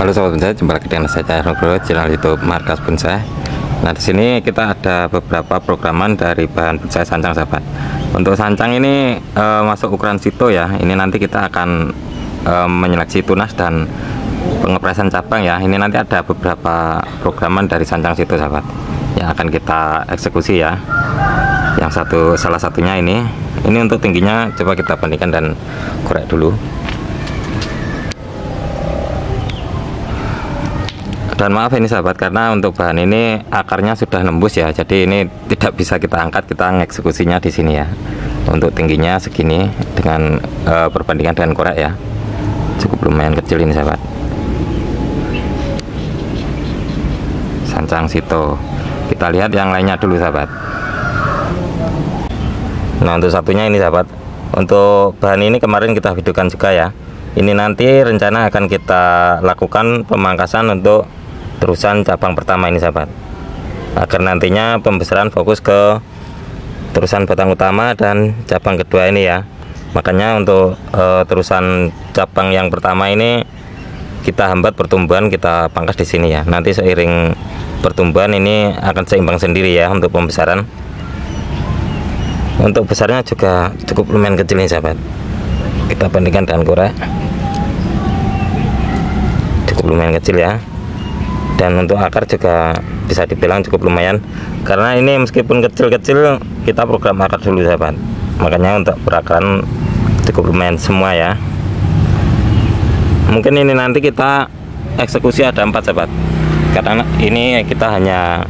Halo sobat bonsai, jumpa lagi dengan saya Nugroho, channel YouTube Markas Bonsai. Nah, di sini kita ada beberapa programan dari bahan bonsai sancang, sahabat. Untuk sancang ini masuk ukuran sito ya. Ini nanti kita akan menyeleksi tunas dan pengepresan cabang ya. Ini nanti ada beberapa programan dari sancang sito, sahabat, yang akan kita eksekusi ya. Yang salah satunya ini untuk tingginya coba kita bandingkan dan korek dulu. Dan maaf ini sahabat, karena untuk bahan ini akarnya sudah nembus ya, jadi ini tidak bisa kita angkat, kita mengeksekusinya di sini ya. Untuk tingginya segini dengan perbandingan dengan korek ya, cukup lumayan kecil ini sahabat. Sancang sito. Kita lihat yang lainnya dulu sahabat. Nah, untuk satunya ini sahabat, untuk bahan ini kemarin kita videokan juga ya. Ini nanti rencana akan kita lakukan pemangkasan untuk terusan cabang pertama ini sahabat, agar nantinya pembesaran fokus ke terusan batang utama dan cabang kedua ini ya. Makanya untuk terusan cabang yang pertama ini kita hambat pertumbuhan, kita pangkas di sini ya. Nanti seiring pertumbuhan ini akan seimbang sendiri ya untuk pembesaran. Untuk besarnya juga cukup lumayan kecil nih sahabat, kita bandingkan dengan korek, cukup lumayan kecil ya. Dan untuk akar juga bisa dibilang cukup lumayan, karena ini meskipun kecil-kecil kita program akar dulu sahabat. Makanya untuk perakaran cukup lumayan semua ya. Mungkin ini nanti kita eksekusi ada 4 sahabat, karena ini kita hanya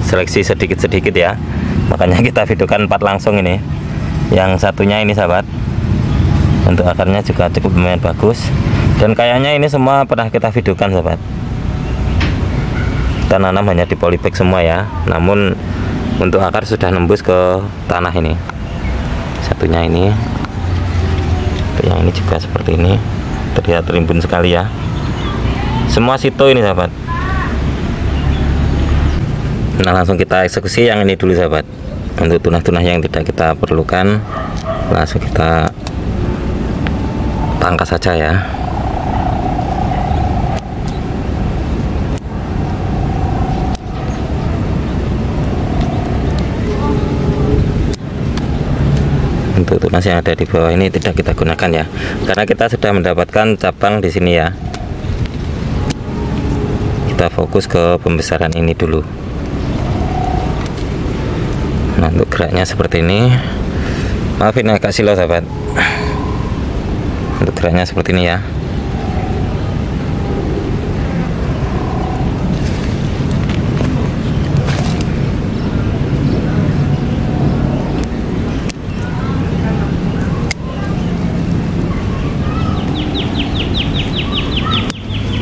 seleksi sedikit-sedikit ya. Makanya kita videokan 4 langsung ini. Yang satunya ini sahabat, untuk akarnya juga cukup lumayan bagus, dan kayaknya ini semua pernah kita videokan sahabat. Kita nanam hanya di polybag semua ya, namun untuk akar sudah nembus ke tanah ini. Satunya ini, yang ini juga seperti ini, terlihat rimbun sekali ya. Semua sito ini sahabat. Nah, langsung kita eksekusi yang ini dulu sahabat. Untuk tunas-tunas yang tidak kita perlukan langsung kita pangkas saja ya. Untuk tunas yang ada di bawah ini tidak kita gunakan ya, karena kita sudah mendapatkan cabang di sini ya. Kita fokus ke pembesaran ini dulu. Nah, untuk geraknya seperti ini. Maaf ini agak silau sahabat. Untuk geraknya seperti ini ya.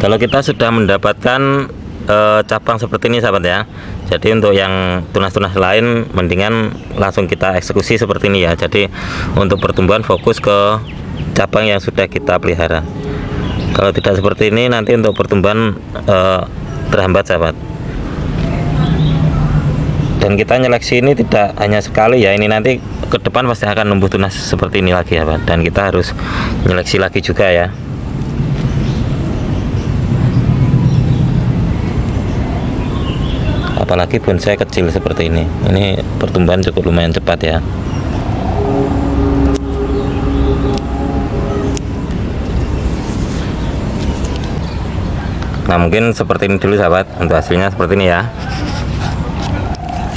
Kalau kita sudah mendapatkan cabang seperti ini sahabat ya, jadi untuk yang tunas-tunas lain mendingan langsung kita eksekusi seperti ini ya. Jadi untuk pertumbuhan fokus ke cabang yang sudah kita pelihara. Kalau tidak seperti ini nanti untuk pertumbuhan terhambat sahabat. Dan kita nyeleksi ini tidak hanya sekali ya, ini nanti ke depan pasti akan numbuh tunas seperti ini lagi ya Pak. Dan kita harus nyeleksi lagi juga ya. Apalagi bonsai kecil seperti ini pertumbuhan cukup lumayan cepat ya. Nah, mungkin seperti ini dulu sahabat. Untuk hasilnya seperti ini ya.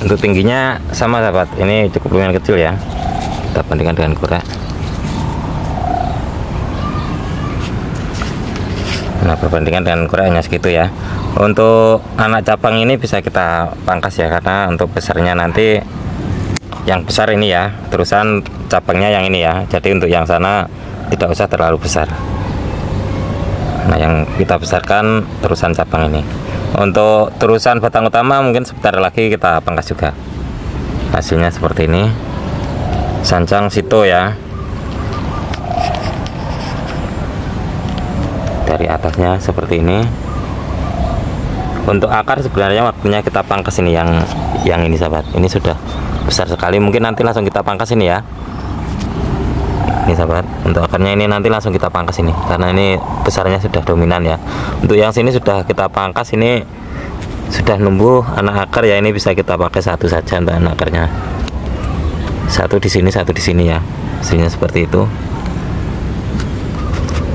Untuk tingginya sama sahabat, ini cukup lumayan kecil ya, kita bandingkan dengan korek. Nah, perbandingan dengan korek hanya segitu ya. Untuk anak cabang ini bisa kita pangkas ya, karena untuk besarnya nanti yang besar ini ya, terusan cabangnya yang ini ya. Jadi untuk yang sana tidak usah terlalu besar. Nah, yang kita besarkan terusan cabang ini. Untuk terusan batang utama mungkin sebentar lagi kita pangkas juga. Hasilnya seperti ini. Sancang sito ya. Dari atasnya seperti ini. Untuk akar sebenarnya waktunya kita pangkas ini yang ini sahabat. Ini sudah besar sekali, mungkin nanti langsung kita pangkas ini ya. Ini sahabat, untuk akarnya ini nanti langsung kita pangkas ini, karena ini besarnya sudah dominan ya. Untuk yang sini sudah kita pangkas, ini sudah numbuh anak akar ya. Ini bisa kita pakai satu saja untuk anak akarnya, satu di sini, satu di sini ya. Hasilnya seperti itu.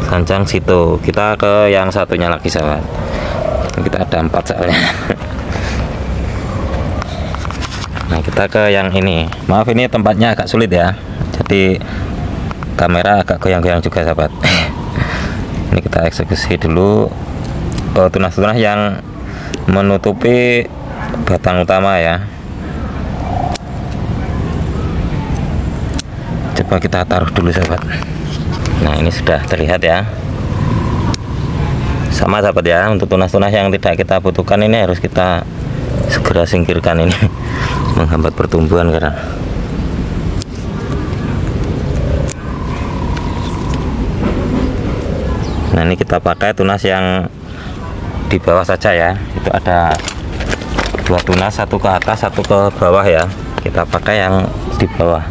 Sancang situ. Kita ke yang satunya lagi sahabat. Kita ada 4 soalnya. Nah, kita ke yang ini. Maaf, ini tempatnya agak sulit ya, jadi kamera agak goyang-goyang juga sahabat. Ini kita eksekusi dulu tunas-tunas yang menutupi batang utama ya. Coba kita taruh dulu sahabat. Nah, ini sudah terlihat ya. Sama sahabat ya, untuk tunas-tunas yang tidak kita butuhkan ini harus kita segera singkirkan, ini menghambat pertumbuhan karena. Nah, ini kita pakai tunas yang di bawah saja ya. Itu ada 2 tunas, satu ke atas, satu ke bawah ya. Kita pakai yang di bawah.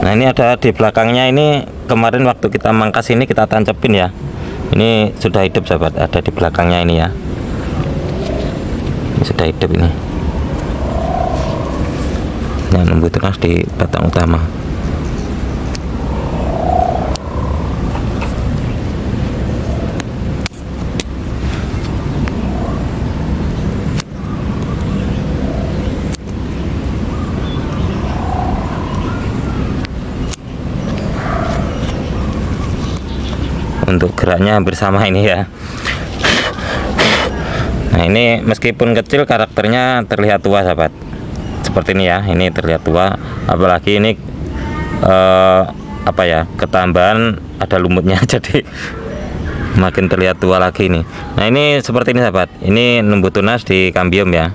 Nah, ini ada di belakangnya, ini kemarin waktu kita mangkas ini kita tancepin ya. Ini sudah hidup sahabat, ada di belakangnya ini ya. Ini sudah hidup ini. Nah, numbuh tunas di batang utama. Untuk geraknya hampir sama ini ya. Nah, ini meskipun kecil karakternya terlihat tua sahabat, seperti ini ya. Ini terlihat tua, apalagi ini apa ya, ketambahan ada lumutnya jadi makin terlihat tua lagi ini. Nah, ini seperti ini sahabat, ini numbuh tunas di kambium ya.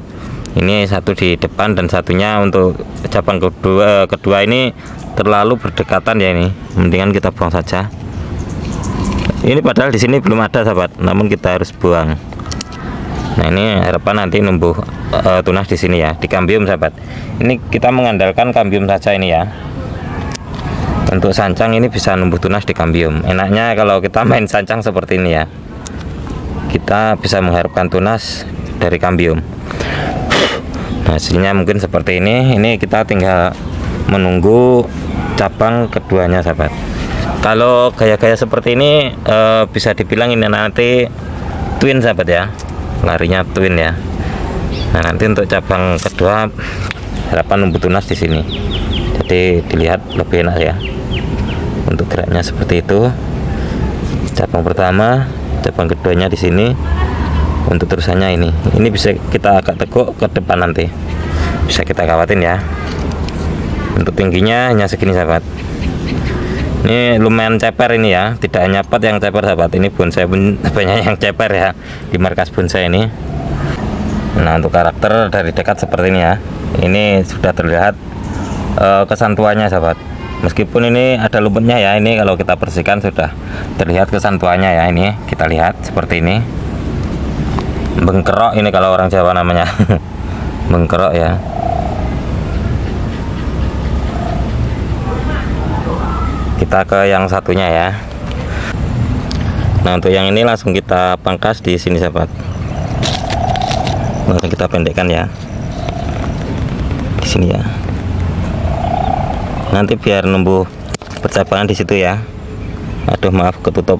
Ini satu di depan dan satunya untuk cabang kedua ini terlalu berdekatan ya. Ini mendingan kita buang saja. Ini padahal di sini belum ada sahabat, namun kita harus buang. Nah, ini harapan nanti numbuh tunas di sini ya, di kambium sahabat. Ini kita mengandalkan kambium saja ini ya. Untuk sancang ini bisa numbuh tunas di kambium. Enaknya kalau kita main sancang seperti ini ya, kita bisa mengharapkan tunas dari kambium. Nah, hasilnya mungkin seperti ini. Ini kita tinggal menunggu cabang keduanya sahabat. Kalau gaya-gaya seperti ini bisa dibilang ini nanti twin sahabat ya, larinya twin ya. Nah, nanti untuk cabang kedua harapan numbuh tunas di sini, jadi dilihat lebih enak ya. Untuk geraknya seperti itu, cabang pertama, cabang keduanya di sini. Untuk terusannya ini bisa kita agak teguk ke depan, nanti bisa kita kawatin ya. Untuk tingginya hanya segini sahabat. Ini lumayan ceper ini ya, tidak hanya pot yang ceper sahabat, ini bonsai pun banyak yang ceper ya di markas bonsai ini. Nah, untuk karakter dari dekat seperti ini ya, ini sudah terlihat kesan tuanya sahabat. Meskipun ini ada lumutnya ya, ini kalau kita bersihkan sudah terlihat kesan tuanya ya. Ini kita lihat seperti ini, bengkerok ini kalau orang Jawa namanya. Bengkerok ya. Kita ke yang satunya ya. Nah, untuk yang ini langsung kita pangkas di sini sahabat. Langsung kita pendekkan ya, di sini ya. Nanti biar numbuh percabangan di situ ya. Aduh, maaf ketutup.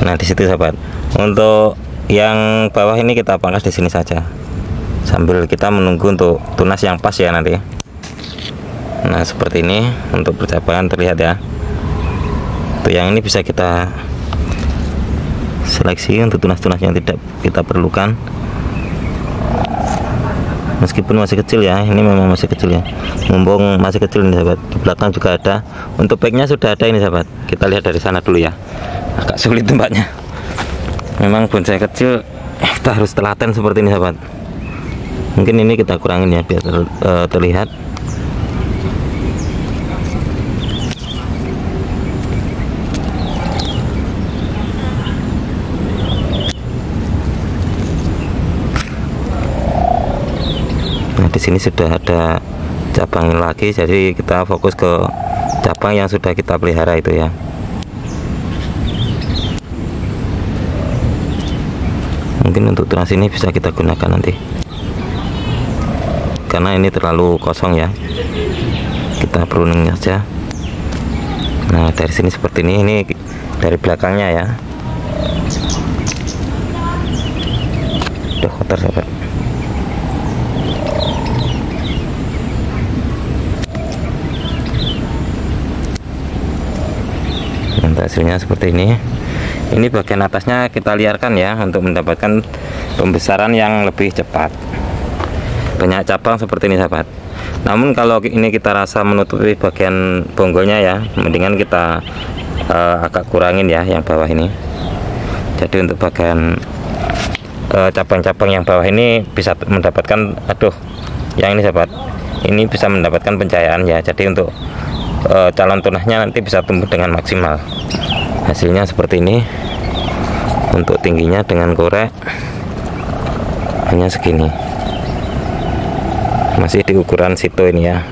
Nah, di situ sahabat. Untuk yang bawah ini kita pangkas di sini saja, sambil kita menunggu untuk tunas yang pas ya nanti. Nah, seperti ini untuk percabangan terlihat ya. Untuk yang ini bisa kita seleksi untuk tunas-tunas yang tidak kita perlukan. Meskipun masih kecil ya, ini memang masih kecil ya. Mumpung masih kecil ini sahabat. Di belakang juga ada. Untuk backnya sudah ada ini sahabat. Kita lihat dari sana dulu ya. Agak sulit tempatnya. Memang bonsai kecil kita harus telaten seperti ini sahabat. Mungkin ini kita kurangin ya biar terlihat. Nah, di sini sudah ada cabang lagi, jadi kita fokus ke cabang yang sudah kita pelihara itu ya. Mungkin untuk tunas ini bisa kita gunakan nanti, karena ini terlalu kosong ya, kita pruning saja. Nah, dari sini seperti ini dari belakangnya ya, udah kotor sahabat. Nah, hasilnya seperti ini. Ini bagian atasnya kita liarkan ya, untuk mendapatkan pembesaran yang lebih cepat. Banyak cabang seperti ini sahabat. Namun kalau ini kita rasa menutupi bagian bonggolnya ya, mendingan kita agak kurangin ya yang bawah ini. Jadi untuk bagian cabang-cabang yang bawah ini bisa mendapatkan, yang ini sahabat, ini bisa mendapatkan pencahayaan ya. Jadi untuk calon tunasnya nanti bisa tumbuh dengan maksimal. Hasilnya seperti ini. Untuk tingginya dengan korek hanya segini, masih di ukuran situ ini ya.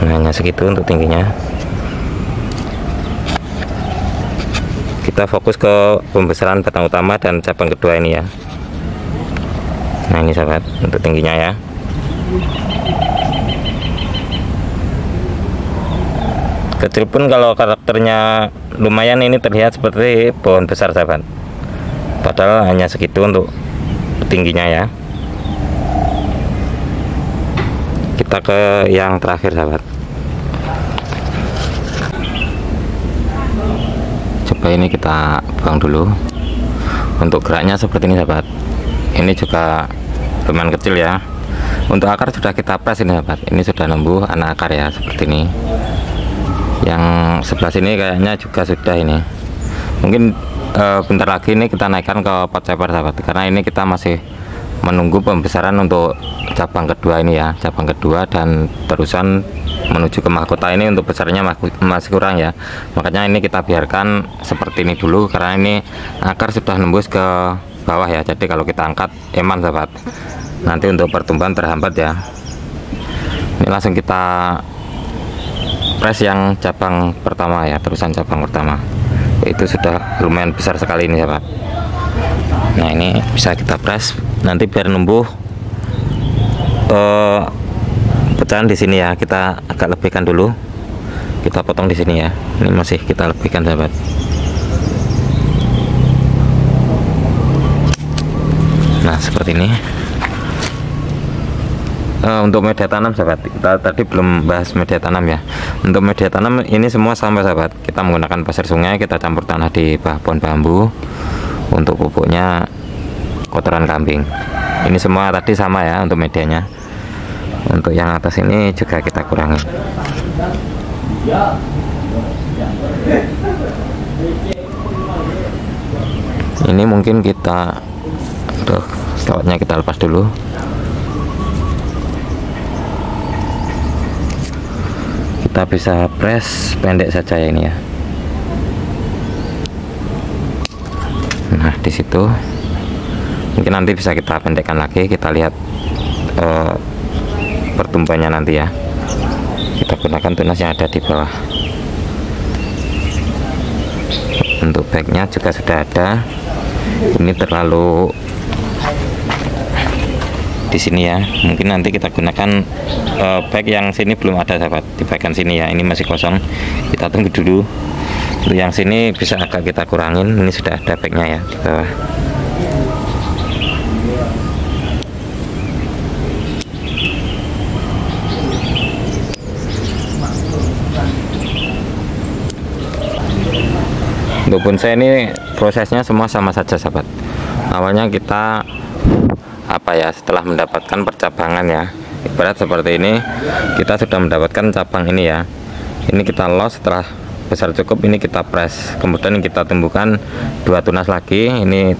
Nah, hanya segitu untuk tingginya. Kita fokus ke pembesaran batang utama dan cabang kedua ini ya. Nah, ini sahabat untuk tingginya ya. Kecil pun kalau karakternya lumayan, ini terlihat seperti pohon besar sahabat, padahal hanya segitu untuk tingginya ya. Kita ke yang terakhir sahabat. Coba ini kita buang dulu. Untuk geraknya seperti ini sahabat. Ini juga lumayan kecil ya. Untuk akar sudah kita press ini sahabat. Ini sudah numbuh anak akar ya, seperti ini. Yang sebelah sini kayaknya juga sudah ini. Mungkin bentar lagi ini kita naikkan ke pot ceper sahabat, karena ini kita masih menunggu pembesaran untuk cabang kedua ini ya, cabang kedua dan terusan menuju ke mahkota. Ini untuk besarnya masih kurang ya, makanya ini kita biarkan seperti ini dulu, karena ini akar sudah nembus ke bawah ya. Jadi kalau kita angkat eman sahabat, nanti untuk pertumbuhan terhambat ya. Ini langsung kita press yang cabang pertama ya, terusan cabang pertama itu sudah lumayan besar sekali ini sahabat. Nah, ini bisa kita press nanti biar numbuh pecahan di sini ya. Kita agak lebihkan dulu, kita potong di sini ya. Ini masih kita lebihkan sahabat. Nah, seperti ini. Untuk media tanam sahabat, kita tadi belum bahas media tanam ya. Untuk media tanam ini semua sama sahabat, kita menggunakan pasir sungai, kita campur tanah di bawah pohon bambu. Untuk pupuknya kotoran kambing. Ini semua tadi sama ya untuk medianya. Untuk yang atas ini juga kita kurangi. Ini mungkin kita kawatnya kita lepas dulu. Kita bisa press pendek saja ya ini ya. Nah, di situ mungkin nanti bisa kita pendekkan lagi, kita lihat pertumbuhannya nanti ya. Kita gunakan tunas yang ada di bawah. Untuk backnya juga sudah ada. Ini terlalu di sini ya, mungkin nanti kita gunakan bag yang sini belum ada sahabat, di bagian sini ya, ini masih kosong, kita tunggu dulu. Untuk yang sini bisa agak kita kurangin, ini sudah ada bagnya ya di bawah. Untuk bonsai ini prosesnya semua sama saja sahabat. Awalnya kita setelah mendapatkan percabangan ya, ibarat seperti ini, kita sudah mendapatkan cabang ini ya, ini kita los, setelah besar cukup ini kita press, kemudian kita tumbuhkan dua tunas lagi. Ini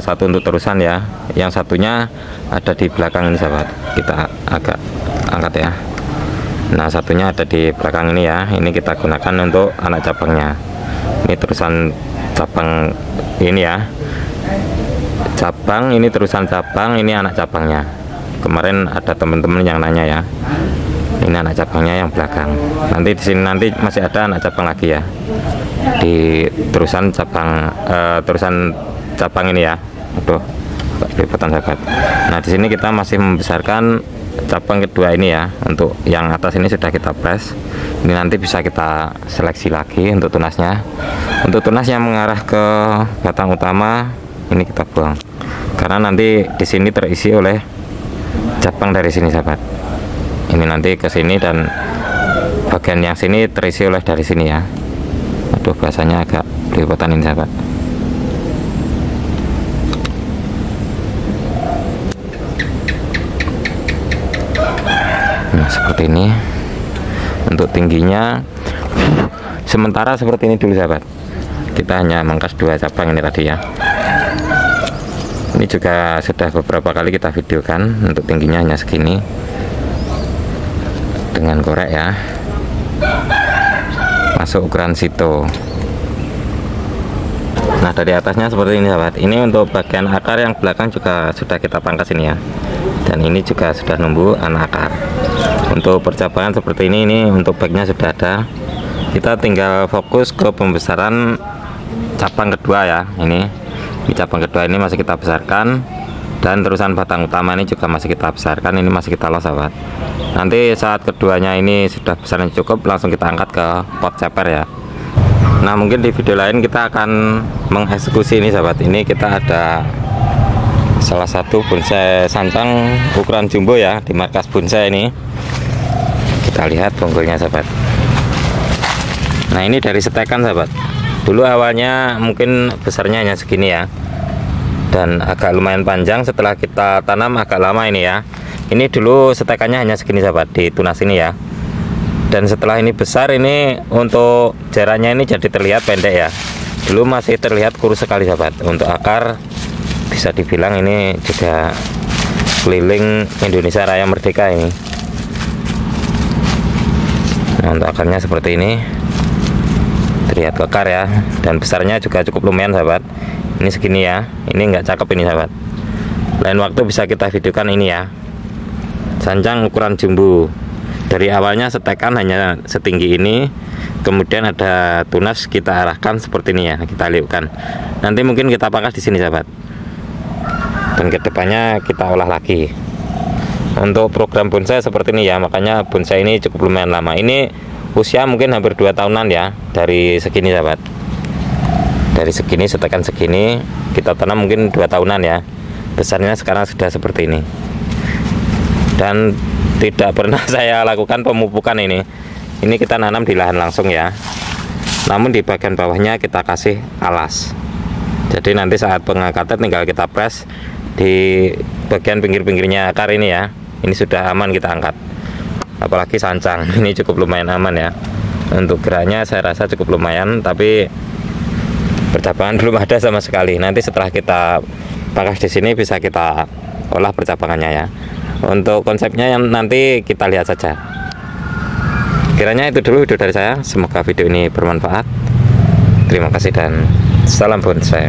satu untuk terusan ya, yang satunya ada di belakang ini sahabat, kita agak angkat ya. Nah, satunya ada di belakang ini ya, ini kita gunakan untuk anak cabangnya. Ini terusan cabang ini ya. cabang, ini terusan cabang, ini anak cabangnya. Kemarin ada teman-teman yang nanya ya, ini anak cabangnya yang belakang. Nanti di sini nanti masih ada anak cabang lagi ya, di terusan cabang ini ya. Aduh, liputan sahabat. Nah di sini kita masih membesarkan cabang kedua ini ya. Untuk yang atas ini sudah kita press. Ini nanti bisa kita seleksi lagi untuk tunasnya. Untuk tunas yang mengarah ke batang utama ini kita buang, karena nanti di sini terisi oleh cabang dari sini sahabat. Ini nanti ke sini dan bagian yang sini terisi oleh dari sini ya. Aduh, bahasanya agak belepotan ini sahabat. Nah seperti ini. Untuk tingginya sementara seperti ini dulu sahabat. Kita hanya mangkas 2 cabang ini tadi ya. Ini juga sudah beberapa kali kita videokan. Untuk tingginya hanya segini dengan korek ya, masuk ukuran sito. Nah dari atasnya seperti ini sahabat. Ini untuk bagian akar yang belakang juga sudah kita pangkas ini ya, dan ini juga sudah numbuh anak akar. Untuk percabangan seperti ini untuk baiknya sudah ada. Kita tinggal fokus ke pembesaran cabang kedua ya. Ini cabang kedua ini masih kita besarkan, dan terusan batang utama ini juga masih kita besarkan. Ini masih kita los sahabat. Nanti saat keduanya ini sudah besarnya cukup, langsung kita angkat ke pot ceper ya. Nah mungkin di video lain kita akan mengeksekusi ini sahabat. Ini kita ada salah satu bonsai sancang ukuran jumbo ya, di markas bonsai ini. Kita lihat bonggolnya sahabat. Nah ini dari setekan sahabat. Dulu awalnya mungkin besarnya hanya segini ya, dan agak lumayan panjang. Setelah kita tanam agak lama ini ya. Ini dulu setekannya hanya segini sahabat, di tunas ini ya. Dan setelah ini besar, ini untuk jaraknya ini jadi terlihat pendek ya. Dulu masih terlihat kurus sekali sahabat. Untuk akar bisa dibilang ini juga keliling Indonesia Raya Merdeka ini. Nah untuk akarnya seperti ini, terlihat kekar ya, dan besarnya juga cukup lumayan sahabat. Ini segini ya, ini nggak cakep ini sahabat. Lain waktu bisa kita videokan ini ya, sancang ukuran jumbo. Dari awalnya setekan hanya setinggi ini, kemudian ada tunas kita arahkan seperti ini ya, kita liupkan. Nanti mungkin kita pangkas di sini sahabat, dan kedepannya kita olah lagi. Untuk program bonsai seperti ini ya, makanya bonsai ini cukup lumayan lama. Ini usia mungkin hampir 2 tahunan ya, dari segini sahabat. Dari segini, setekan segini, kita tanam mungkin 2 tahunan ya. Besarnya sekarang sudah seperti ini. Dan tidak pernah saya lakukan pemupukan ini. Ini kita nanam di lahan langsung ya. Namun di bagian bawahnya kita kasih alas. Jadi nanti saat pengangkatan tinggal kita press di bagian pinggir-pinggirnya akar ini ya. Ini sudah aman kita angkat. Apalagi sancang, ini cukup lumayan aman ya. Untuk geraknya saya rasa cukup lumayan, tapi percabangan belum ada sama sekali. Nanti setelah kita pangkas di sini bisa kita olah percabangannya ya. Untuk konsepnya yang nanti kita lihat saja. Kiranya itu dulu video dari saya. Semoga video ini bermanfaat. Terima kasih dan salam bonsai.